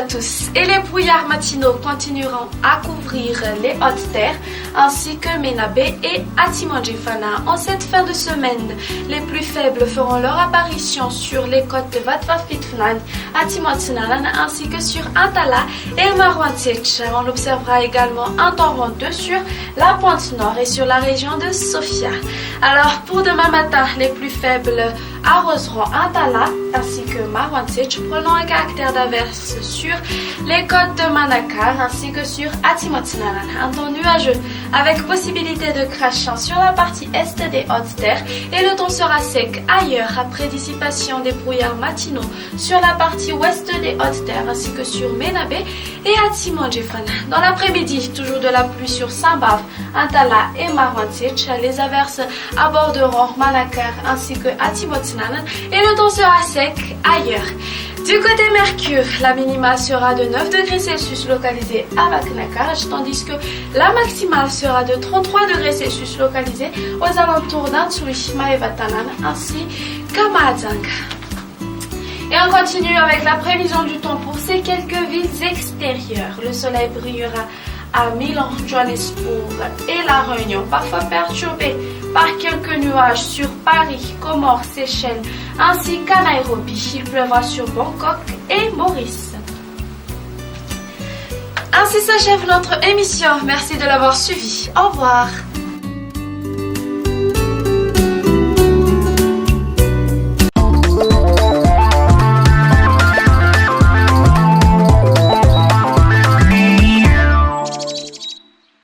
à tous. Et les brouillards matinaux continueront à couvrir les hautes terres ainsi que Menabé et Atimandjifana. En cette fin de semaine, les plus faibles feront leur apparition sur les côtes de Vatfafitfnan, Atimandjinanan ainsi que sur Antala et Marwantsech. On observera également un temps venteux sur la pointe nord et sur la région de Sofia. Alors pour demain matin, les plus faibles arroseront Antala ainsi que Marwantsech, prenant un caractère d'averse sur les côtes de Manakar ainsi que sur Atimandjinanan. Un temps nuageux avec possibilité de crachant sur la partie est des hautes terres et le temps sera sec ailleurs après dissipation des brouillards matinaux sur la partie ouest des hautes terres ainsi que sur Menabé et Atimandjifana. Dans l'après-midi, toujours de la pluie sur Saint-Bave, Antala et Marwantsech. Les averses aborderont Manakar ainsi que Atimandjinanan et le temps sera sec ailleurs. Du côté Mercure, la minima sera de 9 degrés Celsius localisée à Baknakaj, tandis que la maximale sera de 33 degrés Celsius localisée aux alentours d'Antsui, Maevatanan ainsi qu'à Mahajanga. Et on continue avec la prévision du temps pour ces quelques villes extérieures. Le soleil brillera à Milan, Johannesburg et La Réunion, parfois perturbé par quelques nuages sur Paris, Comores, Seychelles, ainsi qu'à Nairobi. Il pleuvra sur Bangkok et Maurice. Ainsi s'achève notre émission. Merci de l'avoir suivi. Au revoir.